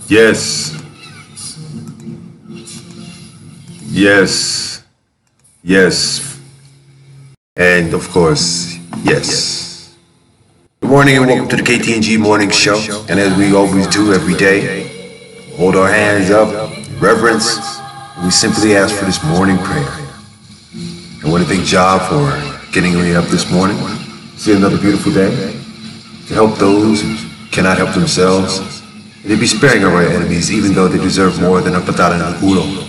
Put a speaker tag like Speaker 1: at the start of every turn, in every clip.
Speaker 1: Yes. Yes. Yes. And of course, yes. Good morning and welcome to the Ktng Morning Show. And as we always do every day, hold our hands up, reverence, and we simply ask for this morning prayer. I want to thank Jah for getting me up this morning, see another beautiful day, to help those who cannot help themselves, and to be sparing of our enemies, even though they deserve more than a patada en el culo.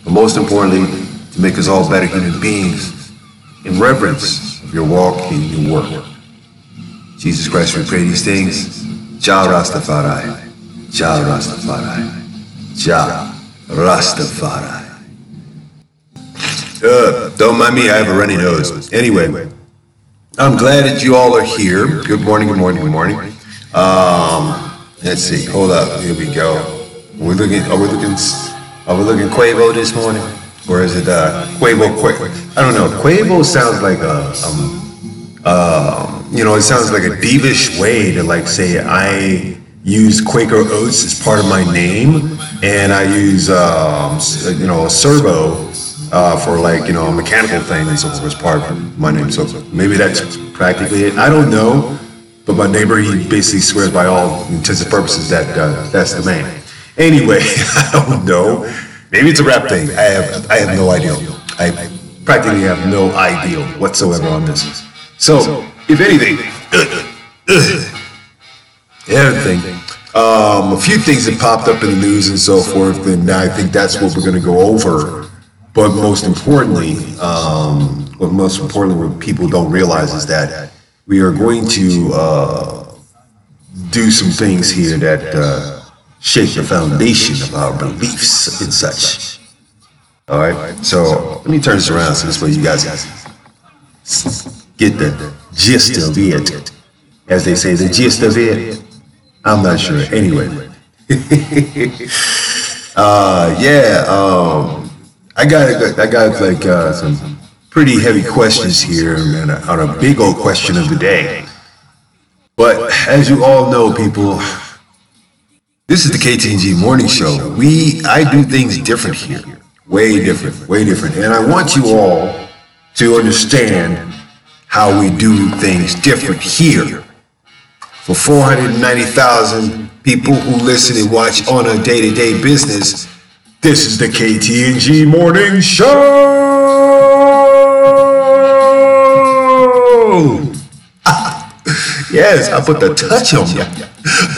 Speaker 1: But most importantly, to make us all better human beings, in reverence of your walk and your work. Jesus Christ, we pray these things. Jah Rastafari. Jah Rastafari. Jah Rastafari. Don't mind me, I have a runny nose. Anyway, I'm glad that you all are here. Good morning, good morning, good morning. Let's see, hold up, here we go. Are we looking Quavo this morning? Or is it Quavo? I don't know. Quavo sounds like it sounds like a divish way to like say I use Quaker Oats as part of my name, and I use servo for like a mechanical thing and so forth as part of my name. So maybe that's practically it. I don't know, but my neighbor, he basically swears by all intents and purposes that that's the man. Anyway, I don't know. Maybe it's a rap thing. I have no idea. I practically have no idea whatsoever on this. So, if anything, a few things that popped up in the news and so forth, and I think that's what we're going to go over. But most importantly, what people don't realize is that we are going to do some things here that shake the foundation of our beliefs and such. All right, so let me turn this around so this way you guys get the gist of it. As they say, the gist of it. I'm not sure. Anyway, I got like some pretty heavy questions here and on a big old question of the day. But as you all know, people, this is the Ktng Morning Show. I do things different here, way different, and I want you all to understand how we do things different here. For 490,000 people who listen and watch on a day-to-day business, this is the Ktng Morning Show! Yes, I put the touch on you.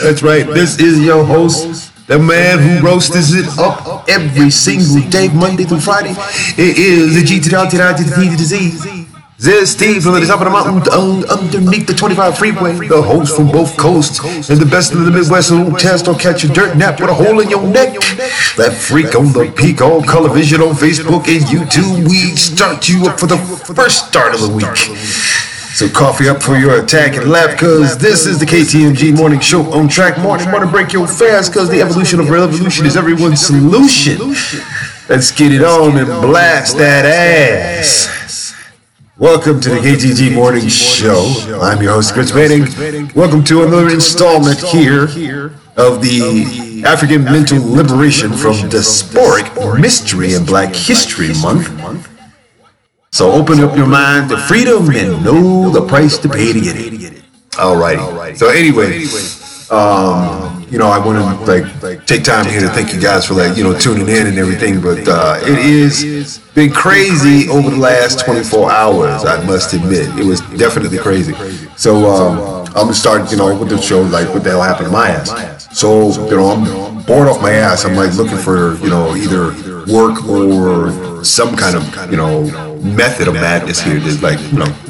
Speaker 1: That's right, this is your host, the man who roasts it up every single day, Monday through Friday. It is the G to the R to the I to the T to the Z. This Steve from the top of the mountain underneath the 25 freeway, the host from both coasts, and the best of the Midwest who won't test or catch a dirt nap with a hole in your neck. That freak on the peak, all color vision on Facebook and YouTube. We start you up for the first start of the week. So coffee up for your attack and laugh, cause this is the Ktng Morning Show on track. Morning to break your fast, cause the evolution of revolution is everyone's solution. Let's get it on and blast that ass. Welcome to the Ktng Morning Show. I'm your host, Ktng. Welcome to another installment here of the African Mental Liberation from Diasporic Mystery and Black History Month. So open up your mind to freedom and know the price to pay to get it. Alrighty. So anyway, I want to take time here to thank you guys for tuning in and everything. But it is been crazy over the last 24 hours. I must admit, it was definitely crazy. So I'm gonna start with the show what the hell happened to my ass. So I'm bored off my ass. I'm looking for either work or some kind of method of madness here to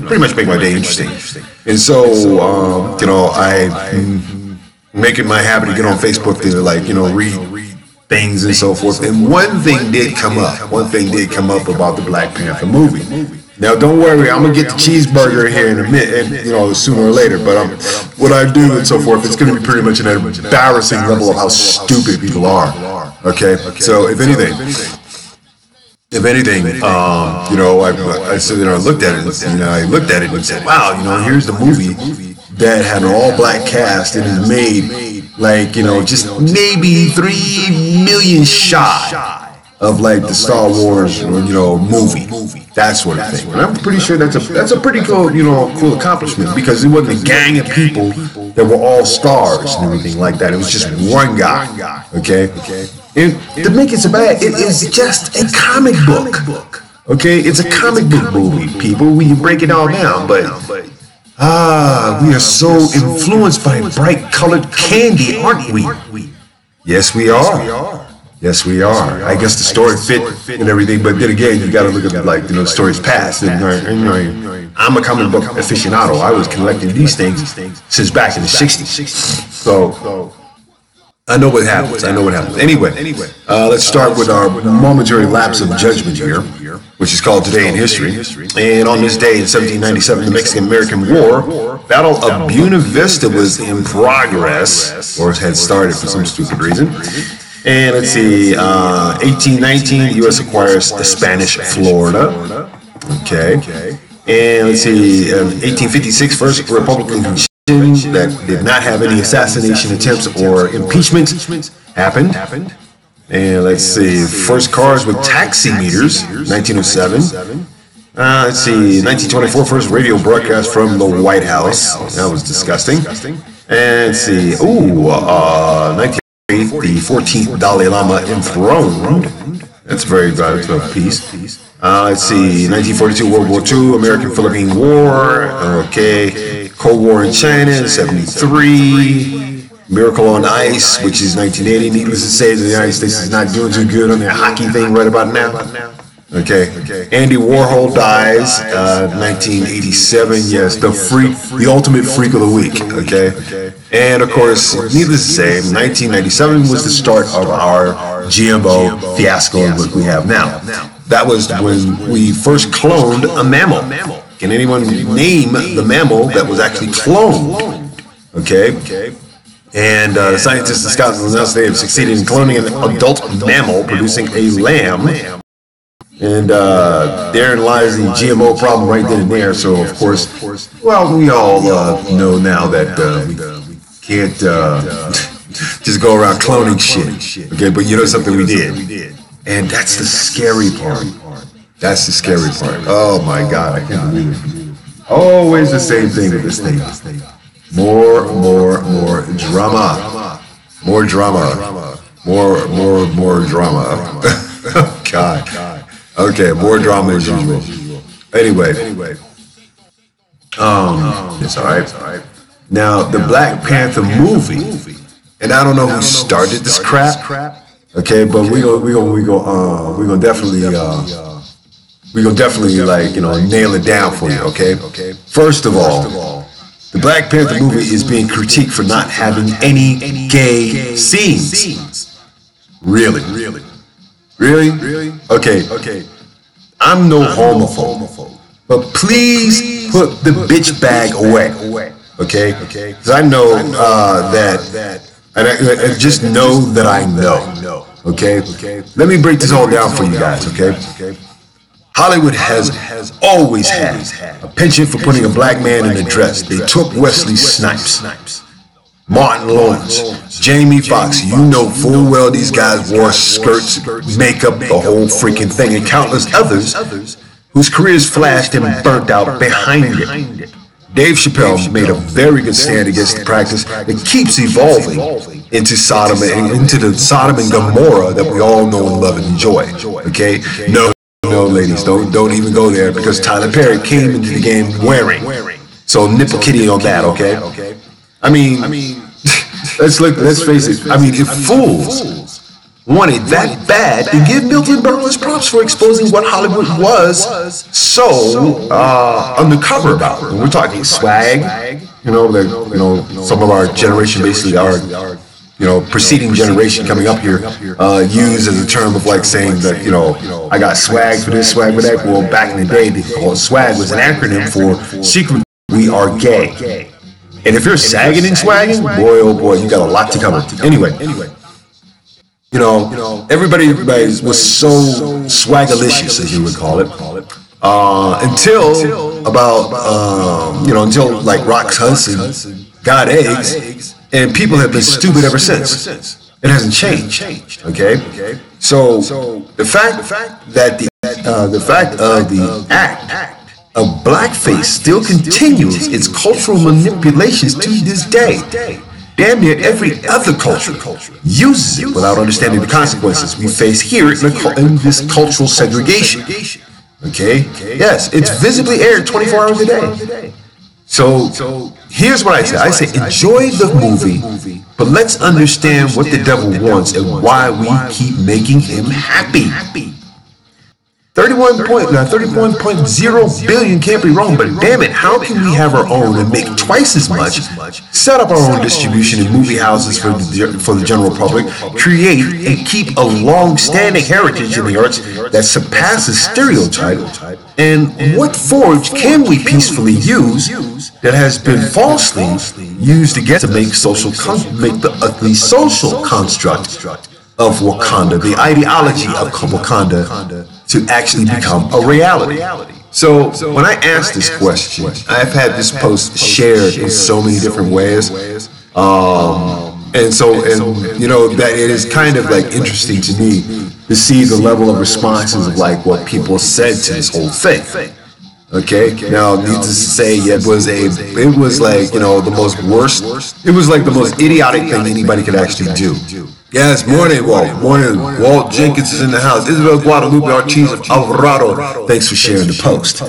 Speaker 1: pretty much make my day interesting. And so I making my habit to get on Facebook to read things and so forth. And one thing did come up about the Black Panther movie. Now don't worry, I'm gonna get the cheeseburger here in a minute, sooner or later. But what I do and so forth, it's gonna be pretty much an embarrassing level of how stupid people are. Okay, so if anything, I said, I looked at it and said, wow, here's the movie that had an all-black cast and is made like, you know, just maybe 3 million shy of like the Star Wars, you know, movie, that sort of thing. And I'm pretty sure that's a pretty cool, you know, cool accomplishment, because it wasn't a gang of people that were all stars and everything like that. It was just one guy, okay? And to make it so bad, it is just a comic book, okay? It's a comic book movie, people. We break it all down, but we are so influenced by bright colored candy, aren't we? Yes, we are. Yes, we are. I guess the story fit and everything, but then again, you got to look at, like, you know, the story's past. And, I'm a comic book aficionado. I was collecting these things since back in the 60s. So I know what happens. Anyway, let's start with our momentary lapse of judgment here, which is called Today in History. And on this day in 1797, the Mexican-American War, Battle of Buena Vista was in progress, or had started for some stupid reason. And let's see, 1819, the U.S. acquires the Spanish Florida. Okay. And let's see, 1856, first Republican convention that did not have any assassination attempts or impeachment happened. And let's see, first cars with taximeters, 1907. Let's see, 1924, first radio broadcast from the White House. That was disgusting. And let's see, 19 the 14th Dalai Lama enthroned. That's very good to a piece. Let's see, 1942, World War II, American-Philippine War. Okay, Cold War in China, 73. Miracle on Ice, which is 1980. Needless to say, the United States is not doing too good on their hockey thing right about now. Okay, Andy Warhol dies, 1987. Yes, the ultimate freak of the week. Okay, and of course, needless to say, 1997 was the start of our GMO fiasco that we have now. That was when we first cloned a mammal. Can anyone name the mammal that was actually cloned? Okay. And scientists in Scotland announced they have succeeded in cloning an adult mammal, producing a lamb. And therein lies the GMO problem right then and there. So, of course, well, we all know now that we can't just go around cloning shit. Okay, but you know something, we did. And that's the scary part. That's the scary part. Oh, my God, I can't believe it. Always the same thing with this thing. More drama. More drama. More drama. God. Okay, more drama as usual. Anyway, it's all right. Now, the Black Panther movie, and I don't know who started this crap. Okay, but we gonna definitely like, you know, nail it down for you. Okay. First of all, the Black Panther movie is being critiqued for not having any gay scenes. Really? Okay. I'm no homophobe, but please put the bitch bag away. Okay? Because I know that, and I just know that I know. Okay? Let me break this all down for you guys. Okay? Hollywood has always had a penchant for putting a black man in a dress. They took Wesley Snipes, Martin Lawrence, Jamie Foxx. You know full well these guys wore skirts, makeup, the whole freaking thing, and countless others whose careers flashed and burnt out behind it. Dave Chappelle made a very good stand against the practice that keeps evolving into the Sodom and Gomorrah that we all know and love and enjoy. Okay? No, ladies, don't even go there, because Tyler Perry came into the game wearing. So nipple kitty on that, okay? I mean, let's face it. I mean, if fools wanted that bad to give Milton Berle props for exposing what Hollywood was so undercover about. And we're talking swag, some of our generation, basically our preceding generation coming up here, used as a term of like saying that, I got swag for this, swag for that. Well, back in the day, they called swag was an acronym for secret, we are gay. And if you're sagging and swagging, boy, oh boy, you got a lot to cover. Anyway, everybody was so swagalicious, as you would call it, until like Rock Hudson got eggs, And people have been stupid ever since. It hasn't changed. Okay? So the fact that the fact of the act of blackface still continues its cultural manipulations to this day. Damn near every other culture uses it without understanding the consequences we face here in this cultural segregation. Okay? Yes, it's visibly aired 24 hours a day. So here's what I say. I say enjoy the movie, but let's understand what the devil wants and why we keep making him happy. 31.0 billion can't be wrong, but damn it, how can we have our own and make twice as much, set up our own distribution in movie houses for the general public, create and keep a long-standing heritage in the arts that surpasses stereotype, and what forge can we peacefully use that has been falsely used against to make the social construct of Wakanda, the ideology of Wakanda, to actually become a reality. So when I ask this question, I've had this post shared in so many different ways, and you know that it is kind of like interesting to me to see the level of responses of like what people said to this whole thing. Okay, now needless to say, it was like, you know, the most idiotic thing anybody could actually do. Yes, morning, Walt. Morning, Walt Jenkins is in the house. Isabel Guadalupe Ortiz of Alvarado. Thanks for sharing the post.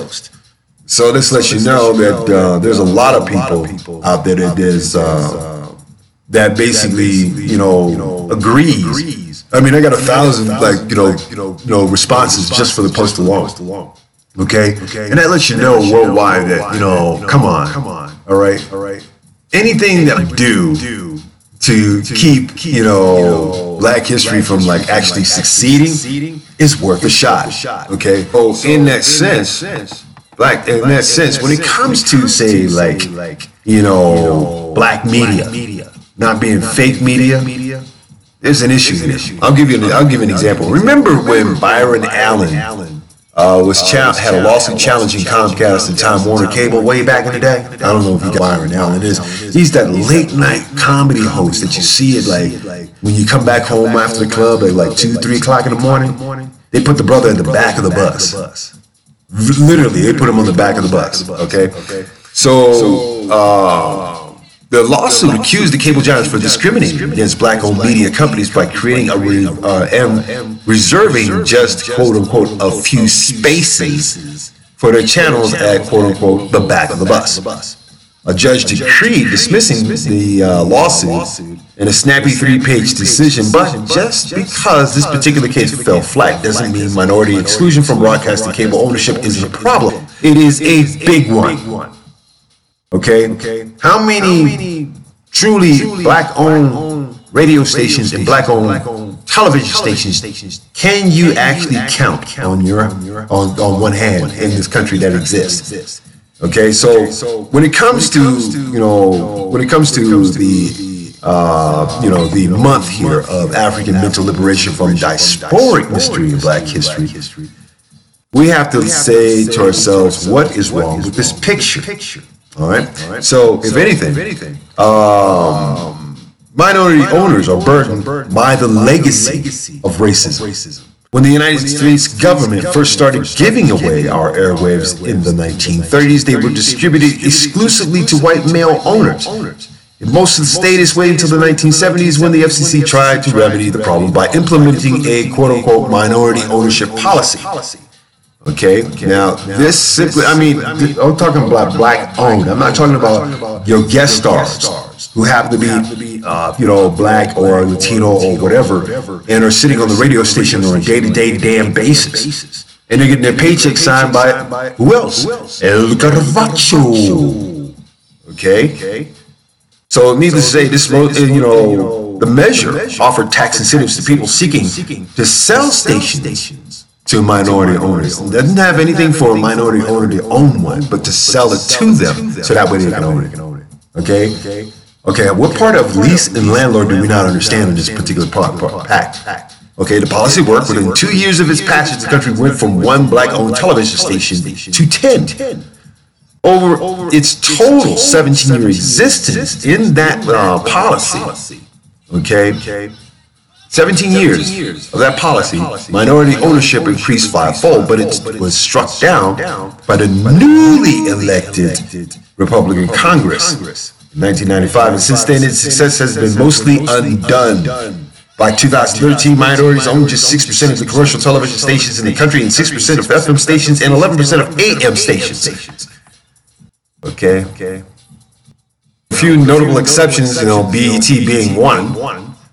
Speaker 1: So this lets you know that there's a lot of people out there that basically, you know, agrees. I mean, I got 1,000 like you know responses just for the post alone. Okay, and that lets you know worldwide that, you know, come on, all right. Anything that we do to keep, you know, Black history from like actually succeeding is worth a shot. Okay. Oh, in that sense, when it comes to say like, you know, Black media not being fake media, there's an issue here. I'll give you an example. Remember when Byron Allen had a lawsuit challenging Comcast and Time Warner Cable way back in the day? I don't know if you got Byron Allen is. He's that late night comedy host that you see it like when you come back home after the club at like 2, 3 o'clock in the morning. They put the brother in the back of the bus. Literally, they put him on the back of the bus. Okay, so the lawsuit accused the cable giants for discriminating against Black-owned media companies by creating and reserving just quote-unquote a few spaces for their channels at quote-unquote the back of the bus. A judge decreed dismissing the lawsuit in a snappy 3-page decision, but just because this particular case fell flat doesn't mean minority exclusion from broadcasting cable ownership isn't a problem. It is a big one. Okay, how many truly Black-owned radio stations and Black-owned television stations can you actually count on one hand in this country that exists? Okay, so when it comes to the month here of African mental liberation from diasporic mystery in Black history, we have to say to ourselves, what is wrong with this picture? All right. So, if anything, minority owners are burdened by the legacy of racism. When the United States government first started giving away our airwaves in the 1930s, they were distributed exclusively to white male owners. In most of the states waited until the 1970s when the FCC tried to remedy the problem by implementing a quote-unquote minority ownership policy. Okay, now this simply, I mean, I'm talking about Black owned. I'm not talking about your guest stars who happen to be, Black or Latino or whatever, and are sitting on the radio station on a day-to-day damn basis. And they're getting their paycheck signed by who else? El Caravaggio. Okay? So needless to say, this, the measure offered tax incentives to people seeking to sell stations to minority owners. It doesn't have anything for a minority owner to own one, but to sell it to them so that way they can own it. Okay, what part of lease and landlord do we not understand in this particular pact? Okay, the policy worked. Within 2 years of its passage, the country went from 1 Black-owned television station to 10. over its total 17-year existence in that policy, okay, 17 years of that policy, minority ownership increased fivefold, but it was struck down by the newly elected Republican Congress in 1995, and since then its success has been mostly undone. By 2013, minorities own just 6% of the commercial television stations in the country, and 6% of FM stations, and 11% of AM stations. Okay. A few notable exceptions, BET being one,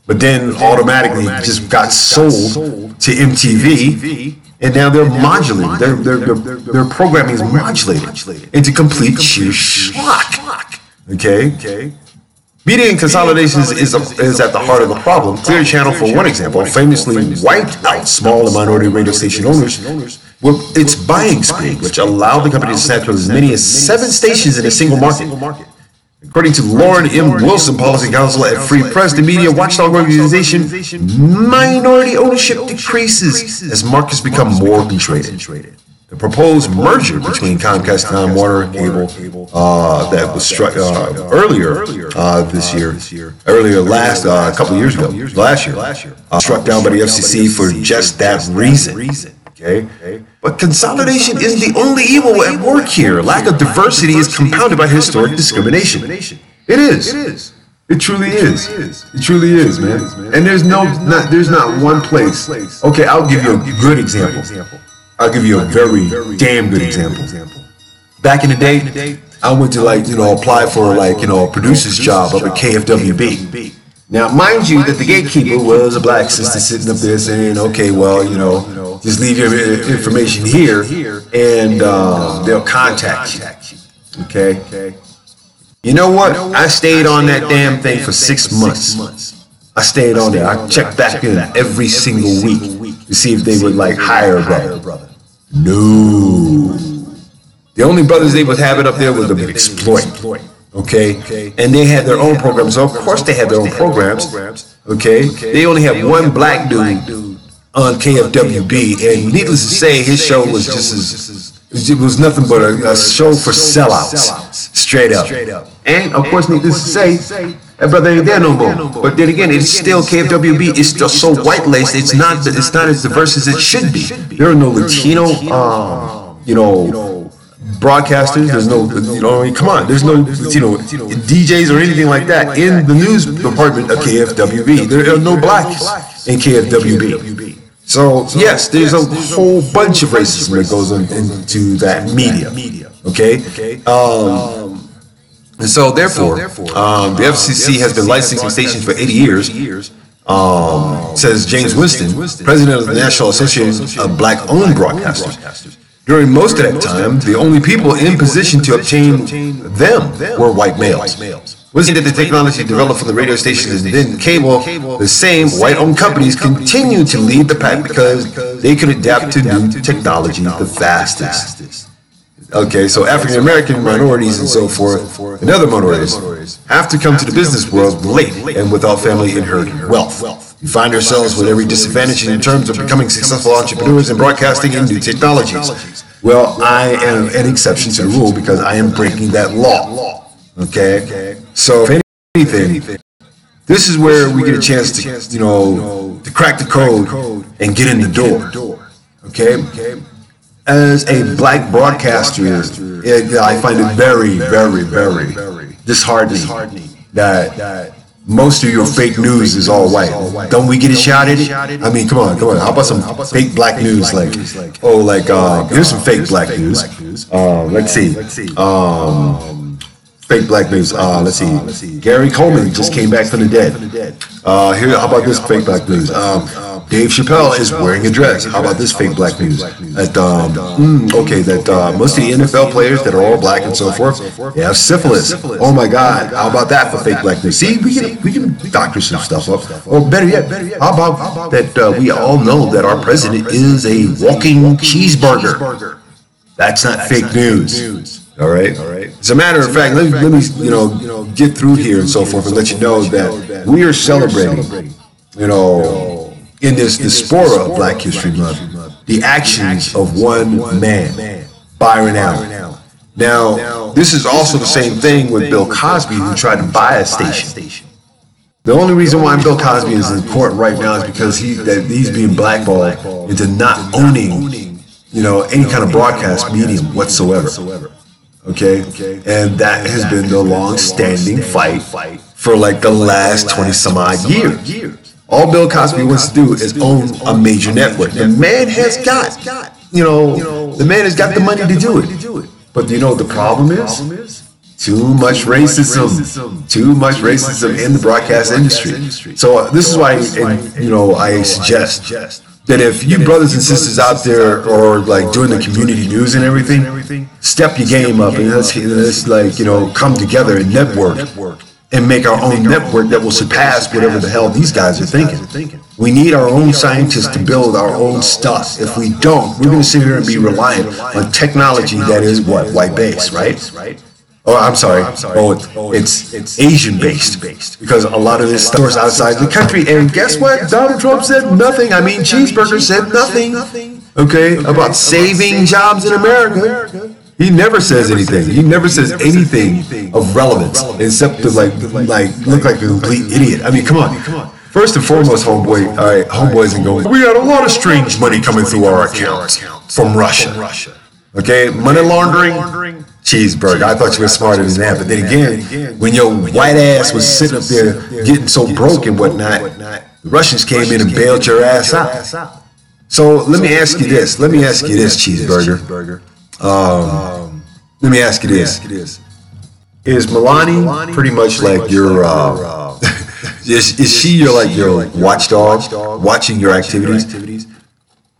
Speaker 1: but then automatically just got sold to MTV, and now they're modulating. Their programming is modulated into complete sheer schlock. Okay. Media and consolidation is at the heart of the problem. Clear Channel, for one example, famously wiped out small and minority radio station owners with its buying spree, which allowed the company to snatch up as many as 7 stations in a single market. According to Lauren M. Wilson, policy counsel at Free Press, the media watchdog organization, minority ownership decreases as markets become more concentrated. The proposed merger between Comcast, Time Warner, and Cable that was struck earlier this year, last couple of years ago, last year, struck down by the FCC for just that reason. Okay, but consolidation isn't the only evil at work here. Lack of diversity is compounded by historic discrimination. It is. It truly is. It truly is, man. And there's not one place. Okay, I'll give you a good example. I'll give you a very damn good example. Back in the day, I went to apply for a producer's job up at KFWB. Now, mind you that the gatekeeper was a black sister sitting up there saying, okay, well, just leave your information here and they'll contact you. Okay? You know what? I stayed on that damn thing for 6 months. I stayed on there. I checked back in every single week to see if they would hire a brother. No. The only brothers they would have it up there were the exploit. Okay? And they had their own programs. So of course they had their own programs. Okay? They only had one black dude on KFWB, and needless to say, his show was it was nothing but a show for sellouts. Straight up. And of course, needless to say, that brother ain't there no more. But then again, it's still KFWB. It's still so white-laced. It's not as diverse as it should be. There are no Latino, broadcasters. There's no, come on. There's no Latino DJs or anything like that in the news department of KFWB. There are no blacks in KFWB. So yes, there's a whole bunch of racism that goes into that media. Okay. And so, therefore, the FCC has been licensing stations for 80 years, says James Winston, president of the National Association of Black-Owned Broadcasters. During most of that time, the only people in position to obtain them were white males. Winston that the technology developed for the radio stations and then cable, the same white-owned companies continue to lead the pack because they can adapt to new technology the fastest. Okay, so African American minorities and so forth, and other minorities, have to come to the business world late and without family inherited wealth. We find ourselves with every disadvantage in terms of becoming successful entrepreneurs in broadcasting and new technologies. Well, I am an exception to the rule because I am breaking that law. Okay, so if anything, this is where we get a chance to, to crack the code and get in the door. Okay. As a black broadcaster, I find it very, very, very disheartening that most of your fake news is all white. Don't we get a shot at it? I mean, come on. How about some fake black news? Here's some fake black news. Let's see. Fake black news. Let's see. Gary Coleman just came back from the dead. How about this fake black news? Dave Chappelle is wearing a dress. How about this fake black news? That most of the NFL players that are all black and so forth, they have syphilis. Oh my God! How about that for fake black news? See, we can doctor some stuff up. Or better yet, how about that? We all know that our president is a walking cheeseburger. That's not fake news. All right. As a matter of fact, let me get through here and so forth and let you know that we are celebrating, in this diaspora of Black History Month, the actions of one man, Byron Allen. Now, this is also the same thing with Bill Cosby, who tried to buy a station. The only reason why Bill Cosby is in court right now is because he's being blackballed into not owning, any kind of broadcast medium whatsoever. Okay? And that has been the long-standing fight for like the last 20 some odd years. All Bill Cosby wants to do is own a major network. The man has got, the man has got the money to do it. But the problem is? Too much racism. Too much racism in the broadcast industry. So this is why, I suggest that if you brothers and sisters out there are like doing the community news and everything, step your game up and let's like, come together and network. And make our own network that will surpass whatever the hell these guys are thinking. We need our own scientists to build our own stuff. If we don't, we're going to sit here and be reliant on technology that is what? White-based, right? Oh, I'm sorry. It's Asian-based. Because a lot of this stuff is outside the country. And guess what? Donald Trump said nothing. I mean, Cheeseburger said nothing. Okay? About saving jobs in America. He never says anything. He never says anything of relevance except to like look like a complete idiot. I mean, come on. First and foremost, homeboys and going, we got a lot of strange money coming through our accounts from Russia. Okay, money laundering, Cheeseburger. I thought you were smarter than that. But then again, when your white ass was sitting up there getting so broke and whatnot, the Russians came in and bailed your ass out. So let me ask you this. Cheeseburger. Let me ask you this. Is Melania pretty much like your, is she your watchdog, watching your activities?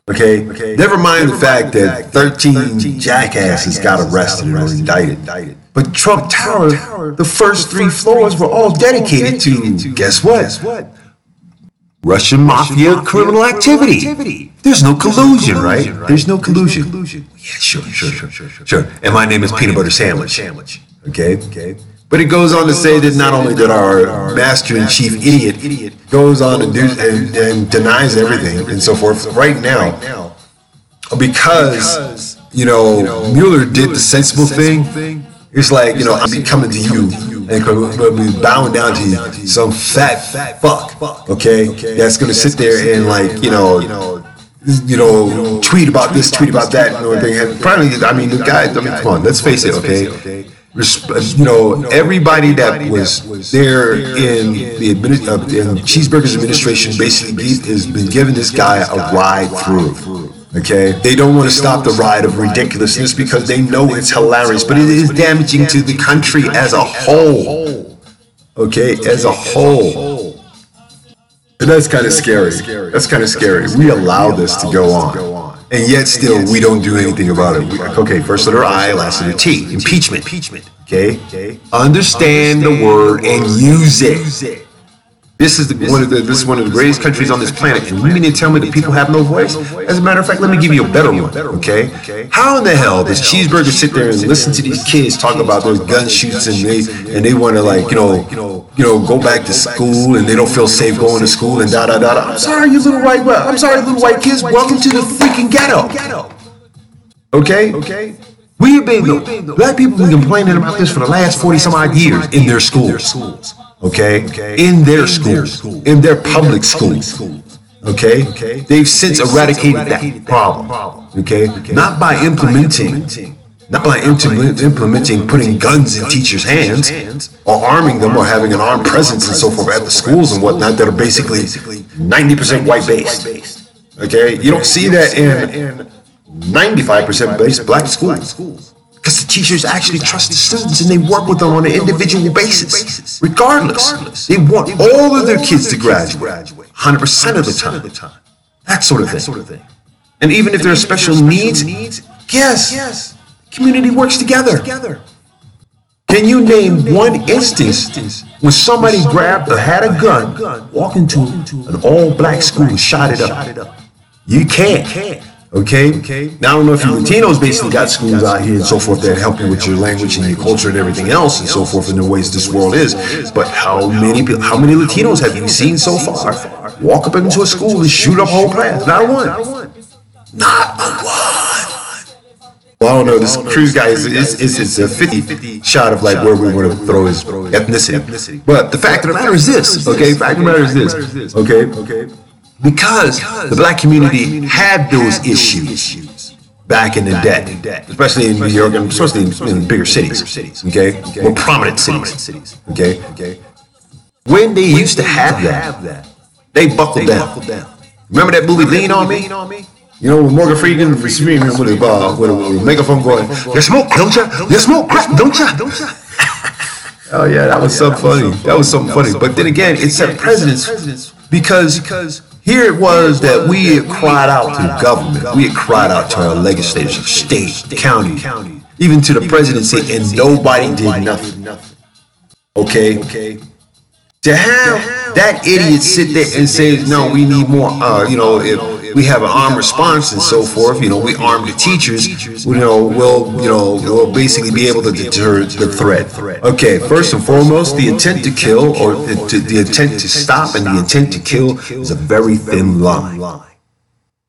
Speaker 1: Okay? Never mind the fact that 13 jackasses got arrested and were indicted. But Trump Tower, the first 3 floors were all dedicated to, guess what? Russian mafia criminal activity. There's no collusion, right? There's no collusion. Yeah, sure. And my name is Peanut Butter Sandwich. Okay? But it goes on to say that not only did our master and chief idiot goes on and denies everything and so forth right now, because Mueller did the sensible thing. It's like, I'm coming to you and be bowing down to you, some fat fuck, okay, that's going to sit there and tweet about this, tweet about that, and everything. And probably, the guy, come on, let's face it, okay? Everybody that was there in Cheeseburger's administration basically has been giving this guy a ride through. Okay, they don't want to stop the ride of ridiculousness because they know it's hilarious, but it is damaging to the country as a whole. Okay, as a whole. And that's kind of scary. We allow this to go on. And yet still we don't do anything about it. Okay, first letter I, last letter T. Impeachment. Okay? Understand the word and use it. This is one of the greatest countries on this planet, and you mean to tell me that people have no voice? As a matter of fact, let me give you a better one, okay? How in the hell does Cheeseburger sit there and listen to these kids talk about those gun shoots and they want to go back to school and they don't feel safe going to school and da-da-da-da? I'm sorry, little white kids, welcome to the freaking ghetto. Okay? Black people have been complaining about this for the last 40 some odd years in their schools. Okay? In their schools. In their public schools. Okay? They've since eradicated that problem. Okay? Not by implementing, putting guns in teachers' hands, or arming them, or having an armed presence and so forth at the schools and whatnot that are basically 90% white-based. Okay? You don't see that in 95% based black schools. Because the teachers actually trust the students and they work with them on an individual basis. Regardless. They want all of their kids to graduate. 100% of the time. That sort of thing. And even if there are special needs, yes, community works together. Can you name one instance when somebody had a gun, walked into an all-black school and shot it up? You can't. Okay? Now, I don't know if you Latinos basically got schools out here and so forth that help you with your language and your culture and everything else and so forth in the ways this world is. But how many Latinos have you seen so far walk up into a school and shoot up a whole class? Not a one. Not a one. Well, I don't know. This cruise guy is a 50 shot of like where we want to throw his ethnicity. But the fact of the matter is this, okay? Fact of the matter is this, okay? Because the black community had those issues back in the day, especially in New York and especially in bigger cities, okay? More prominent cities, okay? When they used to have that, they buckled down. Remember that movie Lean on Me? You know, with Morgan Freeman screaming with a megaphone going, "You smoke, don't ya? You smoke crack, don't ya?" Oh yeah, that was something funny. That was something funny. But then again, it set precedence because here it was that we had cried out to the government, we had cried out to our legislators, state, county, even to the presidency, and nobody did nothing. Okay. To have that idiot sit there and say, no, we need more, if we have an armed response and so forth, we arm the teachers, we'll basically be able to deter the threat. Okay, first and foremost, the intent to kill or the intent to stop and the intent to kill is a very thin line.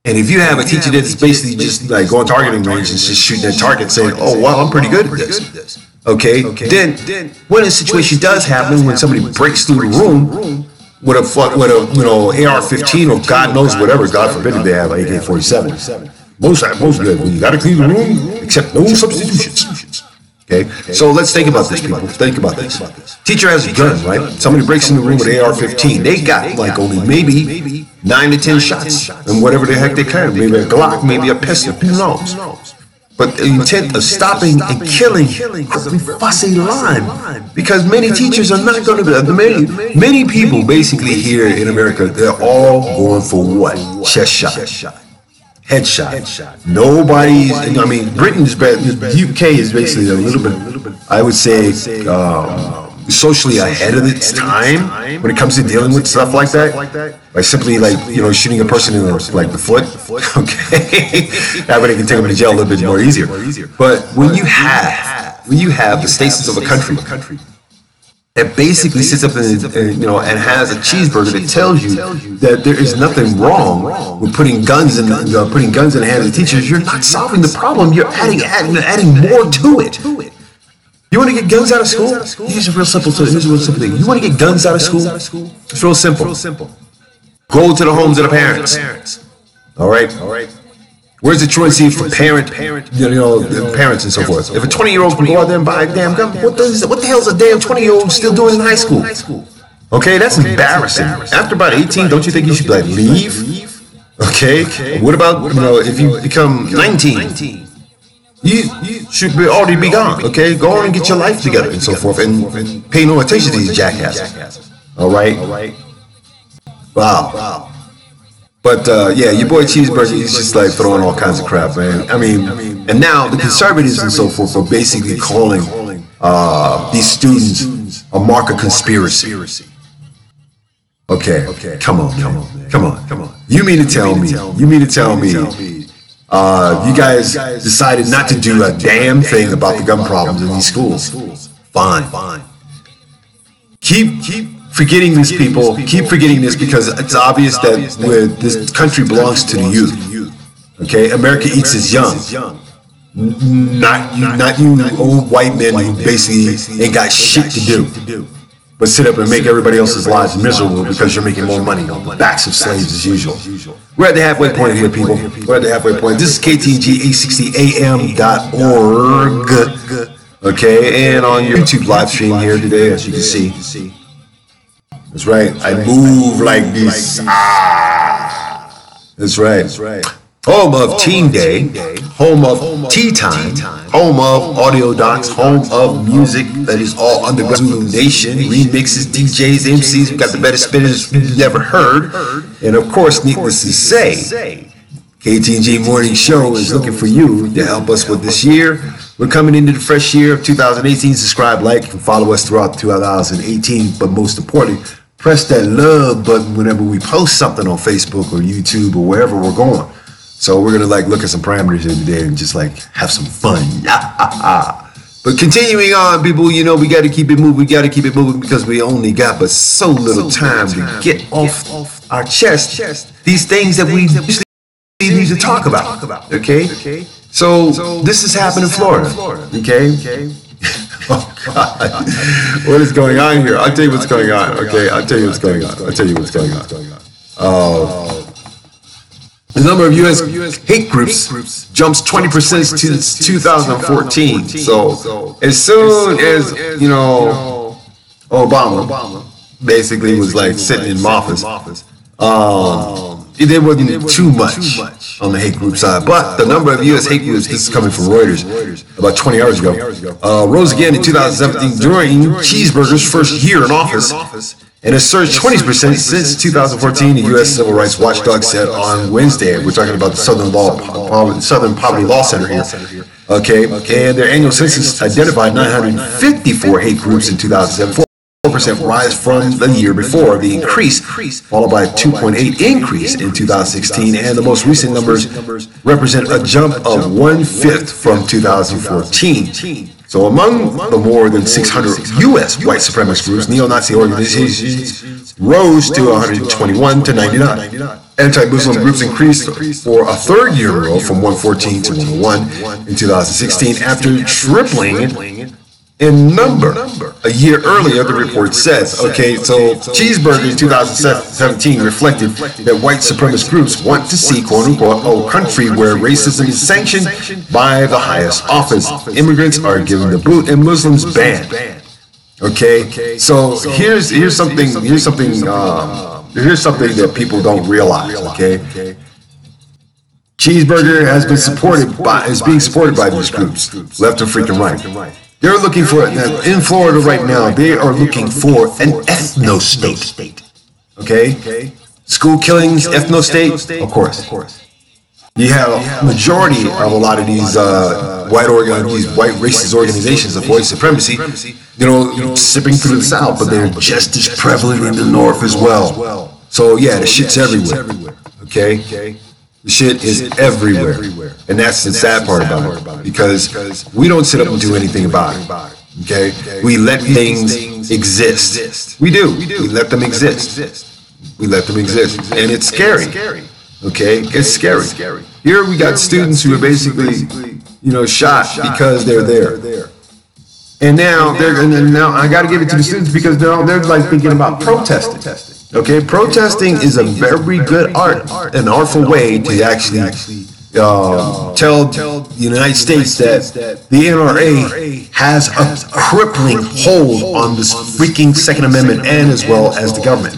Speaker 1: And if you have a teacher that's basically just like going targeting range and just shooting at target saying, oh, wow, I'm pretty good at this. Okay, then when a situation does happen, when somebody breaks through the room with a AR-15 or God knows whatever, God forbid if they have AK-47. Most good. You got to clean the room, except no substitutions. Okay, so let's think about this, people. Think about this. Teacher has a gun, right? Somebody breaks in the room with AR-15. They got like only maybe 9 to 10 shots, and whatever the heck they can. Maybe a Glock, maybe a pistol. Who knows? But the intent of stopping and killing quickly fuss a line, because many teachers are not going to be. Many people basically here in America, they're all going for what? Chest shot. Headshot. Nobody's. I mean, Britain's better. The UK is basically a little bit. I would say socially ahead of its time when it comes to dealing with stuff like that. By simply shooting a person in the foot. Okay, that way they can take them to jail a little bit more easier. But when you have the stasis of a country that basically sits up and has a cheeseburger that tells you that there is nothing wrong with putting guns in the hands of teachers, you're not solving the problem. You're adding more to it. You want to get guns out of school? Here's a real simple thing. You want to get guns out of school? It's real simple. Go to the homes of the parents. All right. Where's the truancy for parents and so forth? If a 20-year-old can go out there and buy a damn gun, what the hell is a damn 20-year-old still doing in high school? Okay, that's embarrassing. After about 18, don't you think you should leave? Okay. What about if you become 19? You should already be gone. Okay, go on and get your life together and so forth, and pay no attention to these jackasses. All right. Wow. But your boy Cheeseburger, he's just throwing all kinds of crap, man. I mean, and now the conservatives and so forth are basically calling these students a mark of conspiracy. Okay, come on. You mean to tell me you guys decided not to do a damn thing about the gun problems in these schools? Fine. Keep forgetting these people. Keep forgetting this because it's obvious that this country belongs to the youth. Okay, America eats its young. Not you old white men who basically ain't got shit to do, but sit up and make everybody else's lives miserable because you're making more money on the backs of slaves as usual. We're at the halfway point here, people. We're at the halfway point. This is KTNG 860am.org. Okay, and on your YouTube live stream here today, as you can see. That's right. I move like this. That's right. Home of Teen Day, home of Tea Time, home of audio docs, home of music that is all underground Zulu Nation, remixes, DJs, MCs. We got the better spinners you've never heard. And of course, needless to say, KTNG Morning Show is looking for you to help us with this year. We're coming into the fresh year of 2018. Subscribe, like, and follow us throughout 2018. But most importantly, press that love button whenever we post something on Facebook or YouTube or wherever we're going. So we're going to look at some parameters here today and just have some fun. But continuing on, people, we got to keep it moving. We got to keep it moving because we only got but so little time to get off our chest these things that we usually need to talk about. Okay? So this has happened in Florida, okay? Oh God, what is going on here? I'll tell you what's going on, okay? I'll tell you what's going on. The number of U.S. hate groups jumps 20% since 2014. So as soon as, you know, Obama basically was like sitting in office, there wasn't too much on the hate group side, but the number of U.S. hate groups, this is coming from Reuters, about 20 hours ago, rose again in 2017 during Cheeseburger's first year in office, and has surged 20% since 2014, the U.S. Civil Rights Watchdog said on Wednesday. We're talking about the Southern Poverty Law Center here, okay, and their annual census identified 954 hate groups in 2007. 4% rise from the year before. The increase followed by a 2.8 increase in 2016, and the most recent numbers represent a jump of 1/5 from 2014. So among the more than 600 U.S. white supremacist groups, neo-Nazi organizations rose to 121 to 99. Anti-Muslim groups increased for a third year in a row from 114 to 101 in 2016 after tripling in number a year earlier, the report says. Okay, so Cheeseburger in 2017 reflected that white supremacist groups want to see, quote unquote, a country where racism is sanctioned by the highest office. Immigrants are given the boot and Muslims banned. Okay, so here's something that people don't realize. Okay, Cheeseburger has been being supported by these groups, left and freaking right. They're looking for it in Florida right now. They are looking for an ethno-state. Okay? School killings, ethno-state, of course. You have a majority of a lot of these white racist organizations of white supremacy, you know, sipping through the South, but they're just as prevalent in the North as well. So yeah, the shit's everywhere. Okay? The shit is everywhere. And that's the sad part about it. Because we don't sit up and do anything about it. Okay? We let things exist. We do. We let them exist. We let them exist. And it's scary. Okay? It's scary. Here we got students who are basically, you know, shot because they're there. And now I got to give it to the students because they're like thinking about protesting. Okay, protesting is a very good an artful way to actually tell the United States that the NRA has a crippling hold on this freaking Second Amendment and as well as the government.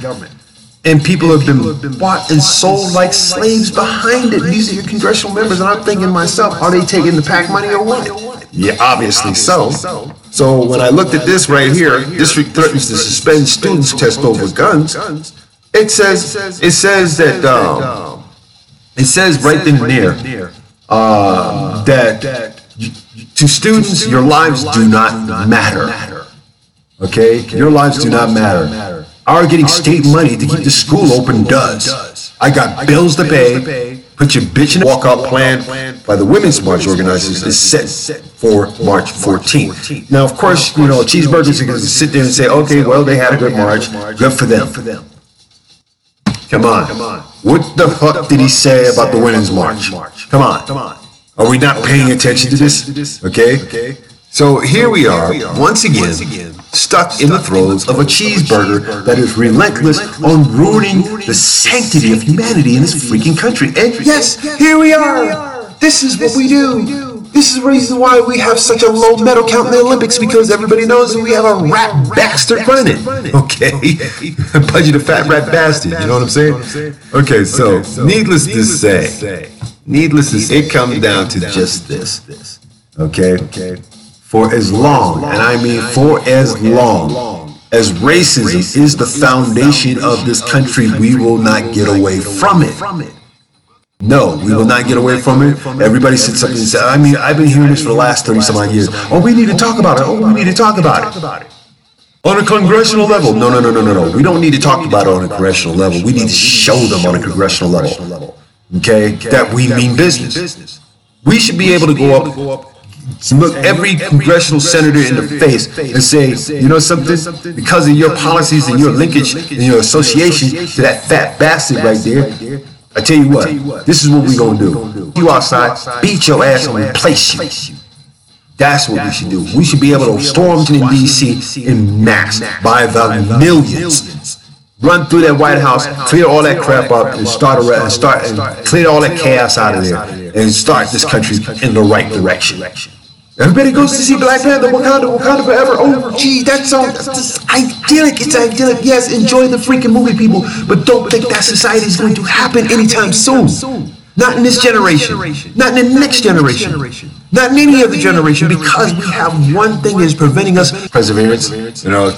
Speaker 1: And people have been bought and sold like slaves behind it. These are your congressional members, and I'm thinking to myself, are they taking the PAC money or what? Yeah, obviously so. So when I looked at this right here, district threatens to suspend students who test over guns. It says right then and there that to students, your lives do not matter. Okay, your lives do not matter. Our getting state money to keep the school open does. I got bills to pay. Put your bitch in a walkout plan by the Women's March organizers is set for March 14th. Now, of course, you know, Cheeseburgers are going to sit there and say, okay, well, they had a good march. Good for them. Come on. What the fuck did he say about the Women's March? Come on. Are we not paying attention to this? Okay? So here we are, once again, stuck in the throes of a cheeseburger that is relentless on ruining the sanctity of humanity in this freaking country. And yes, here we are. This is what we do. This is the reason why we have such a low medal count in the Olympics, because everybody knows that we have a rat bastard running. Okay? Budget a fat rat bastard, you know what I'm saying? Okay, so needless to say, it comes down to just this. Okay? For as long, and I mean for as long as racism is the foundation of this country, we will not get away from it. No, we will not get away from it. Everybody sits up and says, I mean, I've been hearing this for the last 30-some-odd years. Oh, we need to talk about it. Oh, we need to talk about it. On a congressional level. No. We don't need to talk about it on a congressional level. We need to show them on a congressional level. Okay? That we mean business. We should be able to go up, look every congressional senator in the face and say, you know something, because of your policies and your linkage and your association to that fat bastard right there, I tell you what, this is what we gonna do. You outside, beat your ass and replace you. That's what we should do. We should be able to storm Washington, D.C. in mass by the millions. Run through that White House, clear all that crap up, and clear all that chaos out of there, and start this country in the right direction. Everybody goes to see Black Panther, Wakanda forever. Oh, gee, that's idyllic. It's idyllic. Yes, enjoy the freaking movie, people, but don't think that society is going to happen anytime soon. Not in this generation. Not in the next generation. Not in any other generation, because we have one thing that is preventing us: perseverance.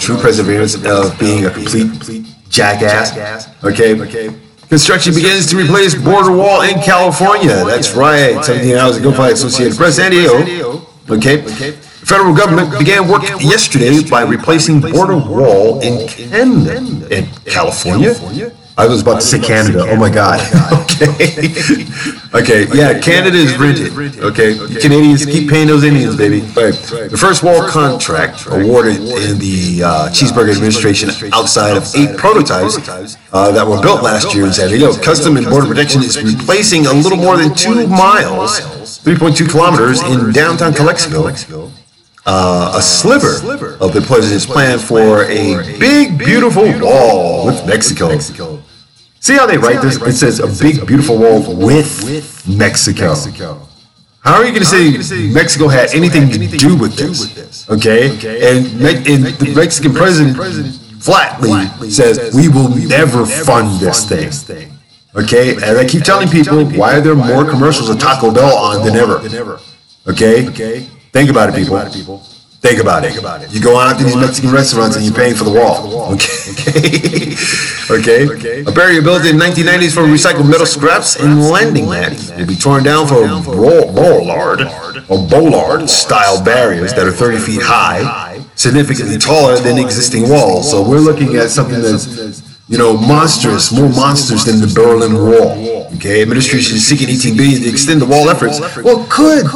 Speaker 1: True perseverance of being a complete jackass. Okay. Construction begins to replace border wall in California. That's right. 17 hours ago by Associated Press, San Diego. Okay. The federal government began work yesterday by replacing border wall in California. I was about to say Canada. Oh my God. Okay. Yeah, Canada is rigid. Okay. You Canadians keep paying those Indians, baby. Right. The first wall contract awarded in the Cheeseburger administration outside of 8 prototypes that were built last year in San Diego. Custom and Border Protection is replacing a little more than 2 miles, 3.2 kilometers in downtown Calexico. A sliver of the president's plan for a big, beautiful wall with Mexico. See how they write this? It says a big, beautiful wall with Mexico. How are you going to say Mexico had anything to do with this? Okay? And the Mexican president flatly says, we will never fund this thing. Okay? And I keep telling people, why are there more commercials of Taco Bell on than ever? Okay? Think about it, people. Think about it. You go out to these Mexican restaurants and you're paying for the wall. Okay. A barrier built in 1990s for recycled metal scraps and landing net will be torn down for bollard style barriers that are 30 feet high, significantly taller than existing walls. So we're looking at something that's monstrous, more monsters than the Berlin Wall. Okay, administration is seeking $18 billion to extend the wall efforts. Well, good,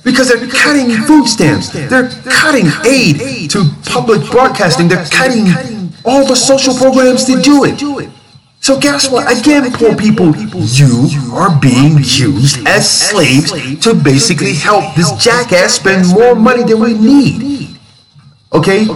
Speaker 1: because they're cutting food stamps. They're cutting aid to public broadcasting. They're cutting all the social programs to do it. So guess what? Again, poor people, you are being used as slaves to basically help this jackass spend more money than we need. Okay?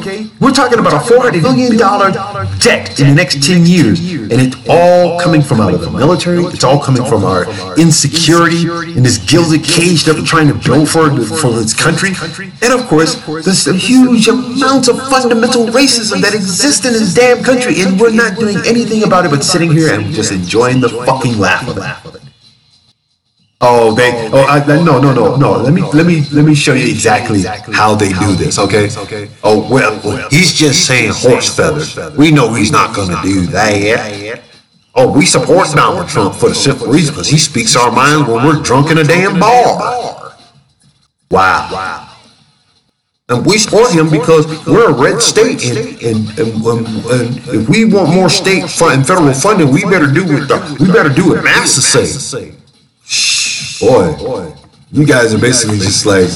Speaker 1: We're talking about a $400 million debt in the next 10 years. And it's all coming from out of the military. It's all coming from our insecurity in this gilded cage that we're trying to build for this country. And of course, there's a huge amounts of fundamental racism that exists in this damn country. And we're not doing anything about it but sitting here and just enjoying the fucking laugh of it. No. Let me show you exactly how they do this, okay? Oh, well, he's just saying horse feathers. We know he's not going to do that. Oh, we support Donald Trump for the simple reason because he speaks our minds when we're drunk in a damn bar. Wow. And we support him because we're a red state, and if we want more state and federal funding, we better do what NASA says. Boy, you guys are basically just like,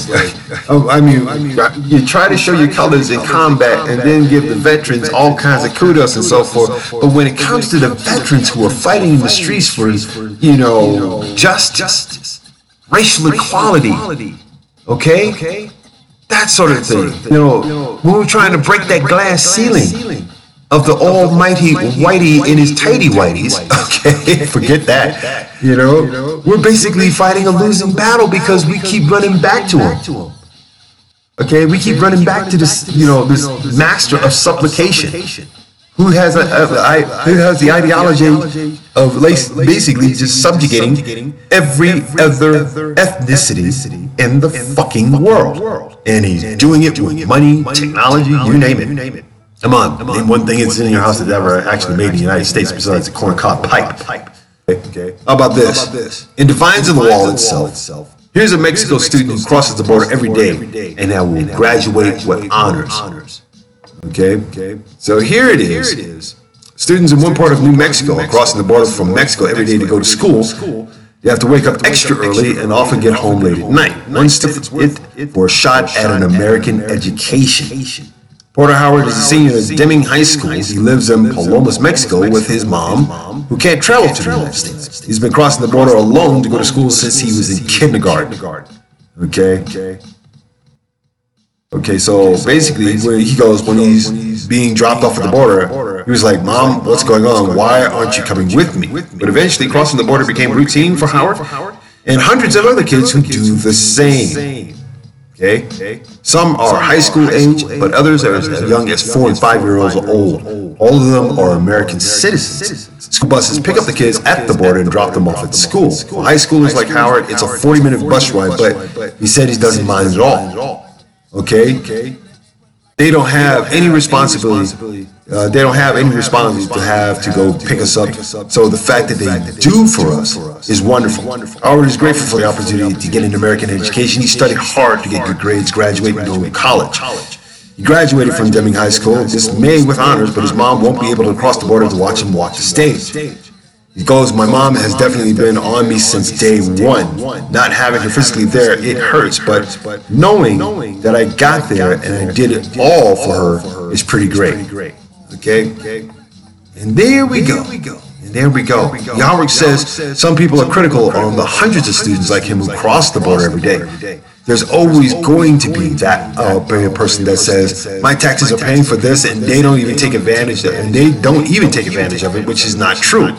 Speaker 1: you try to show your colors in combat and then give the veterans all kinds of kudos and so forth. But when it comes to the veterans who are fighting in the streets for, justice, racial equality, okay, that sort of thing. When we're trying to break that glass ceiling of the almighty whitey in his tighty whities, okay, forget that. We're basically fighting a losing battle because we keep running back to him. Okay, we keep running back to this, this master of supplication, who has the ideology of basically just subjugating every other ethnicity in the fucking world, and he's doing it with money, technology, you name it. Come on, name one thing that's in your house that's ever actually made in the United States besides a corncob pipe. Okay. How about this? In defiance of the wall itself, here's a Mexico student who crosses the border every day and that will graduate with honors. Okay. So here it is. Students in one part of New Mexico are crossing the border from Mexico every day to go to school. You have to wake up extra early and often get home late at night. One step for a shot at an American education. Porter Howard is a senior at Deming High School. He lives in Palomas, Mexico with his mom, who can't travel to the United States. He's been crossing the border alone to go to school since he was in kindergarten. Okay, so basically, where he goes when he's being dropped off at the border, he was like, "Mom, what's going on? Why aren't you coming with me?" But eventually, crossing the border became routine for Howard and hundreds of other kids who do the same. Okay, some are high school age, but others are as young as 4 and 5 years old. All of them are American citizens. School buses pick up the kids at the border and drop them off at school. For high schoolers like Howard, it's a 40-minute bus ride, but he said he doesn't mind at all. Okay, they don't have any responsibility. They don't have any responsibility to have to go pick us up. So the fact that they do for us is wonderful. Howard is grateful for the opportunity to get an American education. He studied hard to get good grades, graduating to college. He graduated from Deming High School, this May with honors, but his mom won't be able to cross the border to watch him walk the stage. He goes, "My mom has definitely been on me since day one. Not having her physically there, it hurts, but knowing that I got there and I did it all for her is pretty great." Okay? And there we go. Howard says some people are critical on the hundreds of students like him who cross the border every day. There's always going to be that person that says, "My taxes are paying for this," and they don't even take advantage of it. And they don't even take advantage of it, which is not true.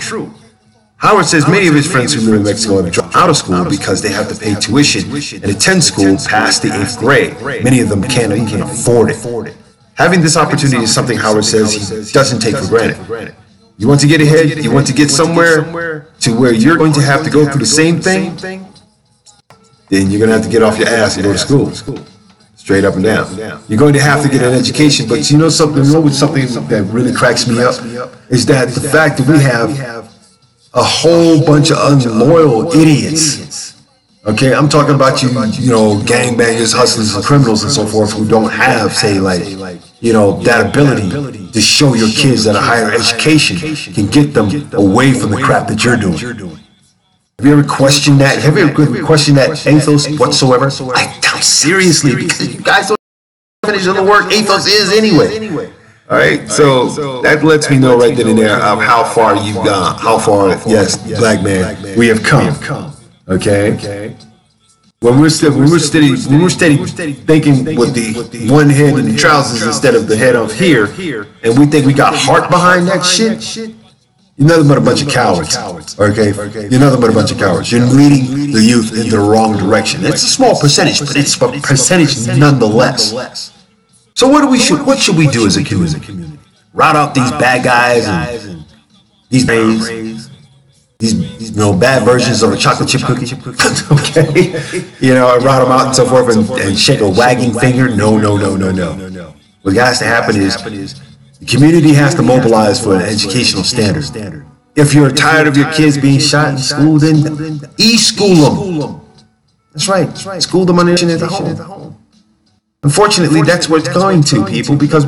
Speaker 1: Howard says many of his friends who live in Mexico have dropped out of school because they have to pay tuition and attend school past the 8th grade. Many of them can't afford it. Having this opportunity is something Howard says he doesn't take for granted. You want to get ahead, you want to get somewhere to where you're going to have to go through the same thing, then you're going to have to get off your ass and go to school. Straight up and down. You're going to have to get an education, but you know something that really cracks me up is that the fact that we have a whole bunch of unloyal idiots. Okay, I'm talking about you know, gangbangers, hustlers, and criminals and so forth who don't have, say, like, you know, that ability to show your kids that a higher education can get them away from the crap that you're doing. Have you ever questioned that? Have you ever questioned that ethos whatsoever? I doubt seriously, because you guys don't finish the work ethos is anyway. All right, so that lets me know right then and there of how far you've gone, how far, yes, black man, we have come. Okay. When we're steady thinking with the one head in the trousers instead of the head up here, and we think we got heart behind that shit, you're nothing but a bunch of cowards. Okay, you're nothing but a bunch of cowards. You're leading the youth in the wrong direction. It's a small percentage, but it's a percentage nonetheless. So what should we do as a community? Rout out these bad guys and these bad versions of a chocolate chip cookie. Okay, rout them out and so forth, and shake a wagging finger. No. What has to happen is the community has to mobilize for an educational standard. If you're tired of your kids being shot in school, then e-school them. That's right. School them on the internet at home. Unfortunately, that's what it's going to, people, because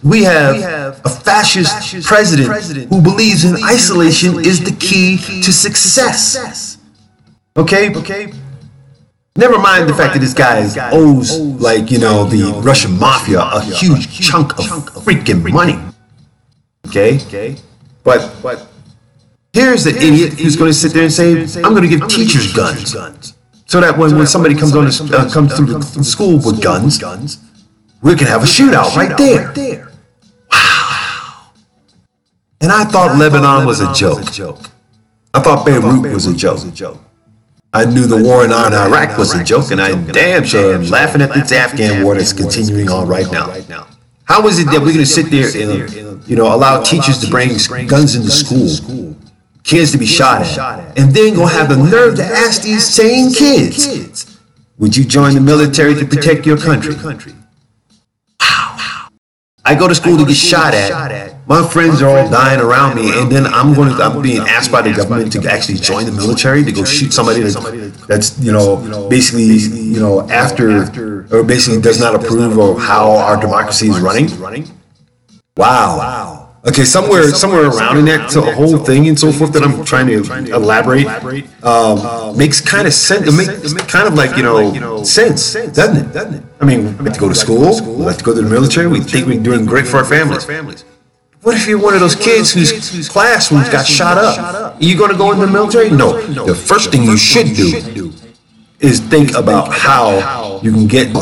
Speaker 1: we have a fascist president who believes in isolation is the key to success. Okay? Never mind the fact that this guy owes, the Russian mafia a huge chunk of freaking money. Okay? But here's the idiot who's going to sit there and say, I'm going to give teachers guns. So that when somebody comes through the school with guns, we can have a shootout right there. Wow. And I thought Lebanon was a joke. I thought Beirut was a joke. I knew the war in Iraq was a joke, and I damn sure am laughing at this Afghan war that's continuing on right now. How is it that we're going to sit there and allow teachers to bring guns into school? Kids to be shot at, and then gonna have the nerve to ask these same kids, would you join the military to protect your country? Wow. I go to school to get shot at, my friends are all dying around me, and then I'm being asked by the government to actually join the military to go shoot somebody that's basically after, or basically does not approve of how our democracy is running. Wow. Okay, somewhere around in that whole thing and so forth that I'm trying to elaborate makes kind of sense. It makes kind of like, sense, doesn't it? I mean, we like to go to school, we like to go to the military, we think we're doing great for our families. What if you're one of those kids whose classrooms got shot up? Are you going to go in the military? No. The first thing you should do is think about how you can get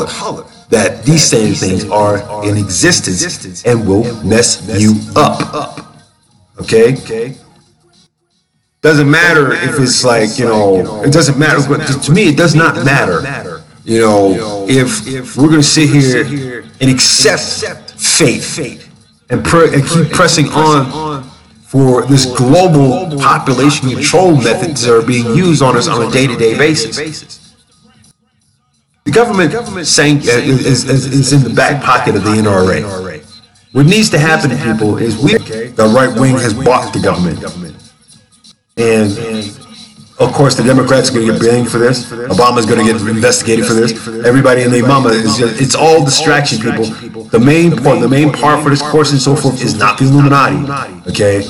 Speaker 1: that these same things are in existence and will mess you up. Okay? Doesn't matter if it's like, it doesn't matter. But to me, it does not matter. If we're going to sit here and accept fate and keep pressing on for this global population control methods that are being used on us on a day-to-day basis. The government is in the back pocket of the NRA. What needs to happen to people is the right wing has bought the government. And of course, the Democrats are going to get blamed for this. Obama's going to get investigated for this. Everybody and their mama it's all distraction, people. The main part for this course and so forth is not the Illuminati. Okay?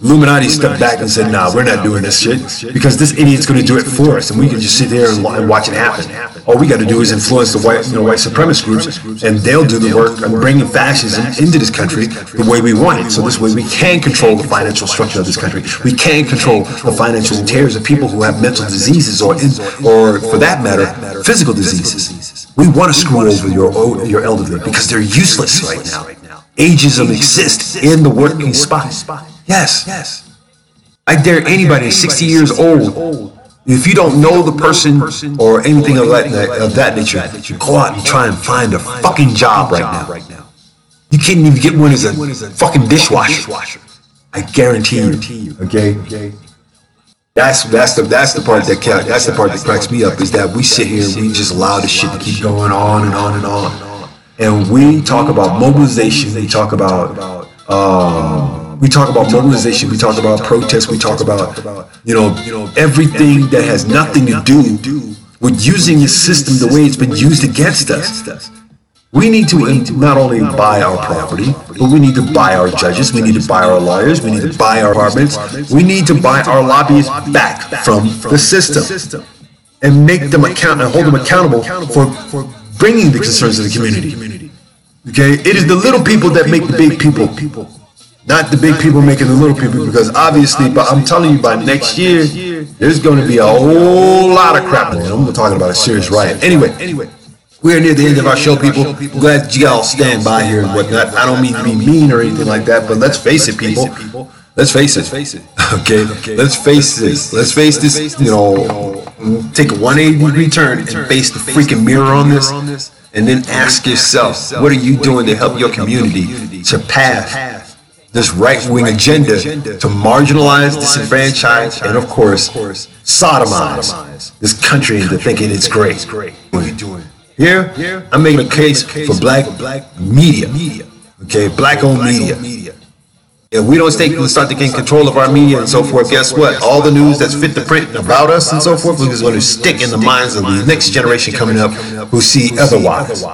Speaker 1: Illuminati stepped back and said, nah, we're not doing this shit because this idiot's going to do it for us and we can just sit there and watch it happen. All we got to do is influence the white supremacist groups and they'll do the work of bringing fascism into this country the way we want it. So this way we can control the financial structure of this country. We can control the financial affairs of people who have mental diseases or for that matter, physical diseases. We want to screw over your elderly because they're useless right now. Ageism exists in the working spot. Yes. I dare anybody 60 years old, if you don't know the person or anything of that nature, go out and try and find a fucking job right now. You can't even get one as a fucking dishwasher. I guarantee you. Okay? That's the part that cracks me up, is that we sit here and we just allow this shit to keep going on and on and on. And we talk about mobilization, we talk about mobilization, we talk about protests, we talk about everything that has nothing to do with using the system the way it's been used against us. We need to not only buy our property, but we need to buy our judges, we need to buy our lawyers, we need to buy our apartments, we need to buy our lobbyists back from the system and make them hold them accountable for bringing the concerns of the community. Okay, it is the little people that make the big people, not the big people making the little people, because obviously, but I'm telling you, by next year, there's going to be a whole lot of crap. I'm talking about a serious riot. Anyway. We are near the end of our show, people. I'm glad that you all stand by here and whatnot. I don't mean to be mean or anything like that, but let's face it, people. Let's face it. Okay? Let's face this. Let's face this, take a 180-degree turn and face the freaking mirror on this, and then ask yourself, what are you doing to help your community surpass this right-wing agenda to marginalize, disenfranchise, and of course, sodomize this country into thinking it's great? What are you doing? Here, I'm making a case for black media, okay, black-owned media. If we don't start to gain control of our media and so forth, guess what? All the news that's fit to print about us and so forth is going to stick in the minds of the next generation coming up who see otherwise,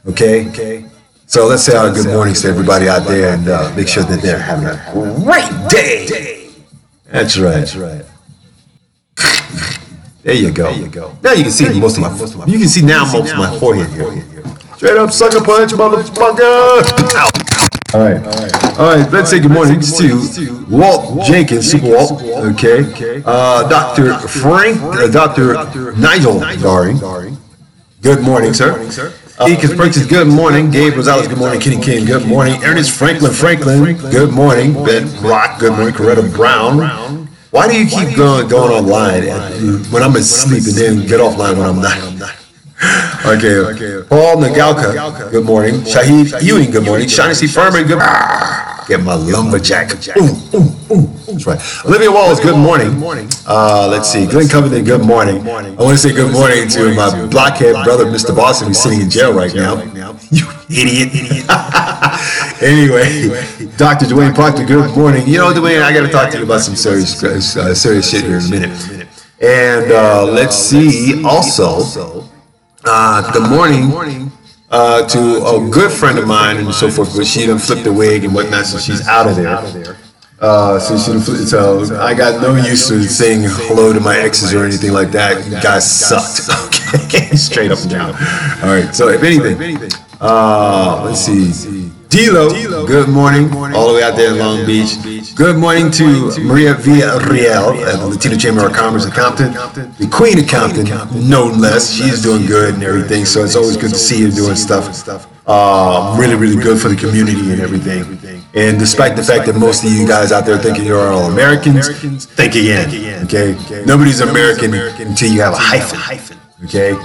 Speaker 1: okay? So let's say our good mornings to everybody out there and make sure that they're having a great day. That's right. There you go. Now you can see most of my forehead here. Straight up sucker punch, motherfucker. All right. Let's say good morning to Walt Jenkins, Super Walt. Okay. Dr. Nigel Daring. Good morning, sir. Ekus Purchase, good morning. Gabe Rosales, good morning. Kenny King, good morning. Ernest Franklin, good morning. Ben Brock, good morning. Coretta Brown. Why do you keep going online when I'm asleep and then get offline when I'm not? Okay. Paul Nagalka, good morning. Shahid Ewing, good morning. Shaughnessy Furman, good morning. Get my lumberjack. That's right. Olivia Walls, good morning. Let's see. Glenn Covington, good morning. I want to say good morning to my blockhead brother, Mr. Boston, who's sitting in jail right now. You idiot. Anyway, Dr. Dwayne Proctor, good morning. Dwayne, I got to talk to you about some serious shit here in a minute. And let's see. Also, good morning to a good friend of mine and so forth, but she done flipped the wig and whatnot, so she's out of there. So I got no use to saying hello to my exes or anything like that. You guys sucked. Okay, straight up and down. All right. So if anything, let's see. D-Lo, good morning, all the way out there in Long Beach. Good morning to Maria Villarreal at the Latino Chamber of Commerce in Compton, the Queen of Compton, no less. She's doing good and everything, so it's always good to see you doing stuff. Really, really good for the community and everything. And despite the fact that most of you guys out there thinking you're all Americans, think again, okay? Nobody's American until you have a hyphen, okay?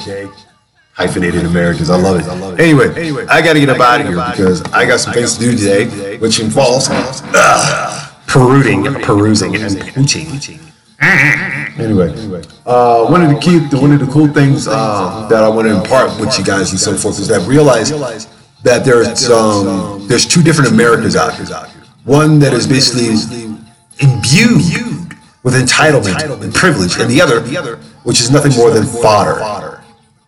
Speaker 1: Hyphenated Americans, I love it. Anyway, I gotta get up out of here because I got some things to do today, which involves perusing and pooching. Anyway, one of the cool things that I want to impart with you guys and so forth is that realize that there's two different Americas out here. One that is basically imbued with entitlement and privilege, and the other, which is nothing more than fodder.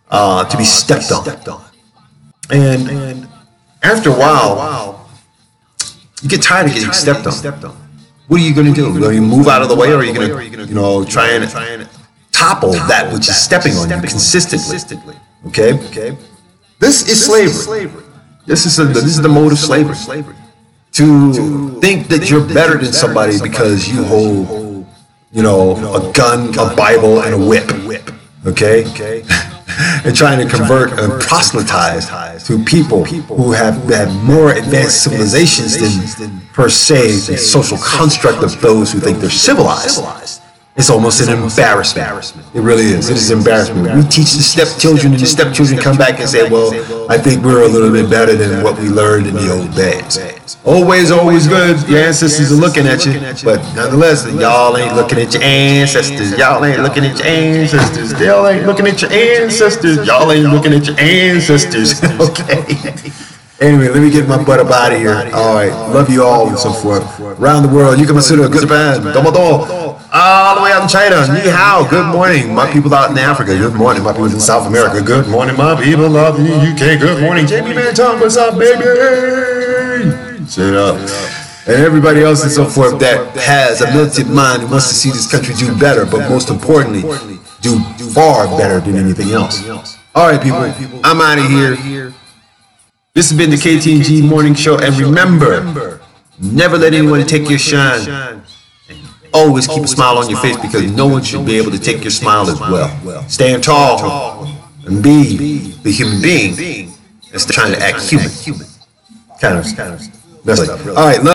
Speaker 1: To be stepped on. And after a while, you get tired of getting stepped on. What are you going to do? Are you move out of the way, or are you going to try and topple that which is stepping on you consistently? Okay? This is slavery. This is the mode of slavery. To think that you're better than somebody because you hold, a gun, a Bible, and a whip. Okay? And trying to convert and proselytize to people who have more advanced civilizations than per se the social construct of those who think they're civilized. It's almost an embarrassment. It really is. It is embarrassment. We teach the stepchildren, and the stepchildren come back and say, well, I think we're a little bit better than what we learned in the old days. Old ways are always good. Your ancestors are looking at you, but nonetheless, y'all ain't looking at your ancestors. Y'all ain't looking at your ancestors. Y'all ain't looking at your ancestors. Y'all ain't looking at your ancestors. Okay. Anyway, let me get my butt up out of here. All right. Love you all and so forth. Around the world, you can consider good Japan. Domodo. All the way out in China. Ni hao. Good morning. My people out in Africa. Good morning. My people in South America. Good morning. My people out in the UK. Good morning. Jamie Manton, what's up, baby? Shut up. And everybody else and so forth that has a militant mind and wants to see this country do better, but most importantly, do far better than anything else. All right, people. I'm out of here. This has been the Ktng Morning Show, and remember, never let anyone take your shine. Always keep a smile on your face, because no one should be able to take your smile as well. Stand tall and be the human being instead of trying to act human. Kind of messed up. All right.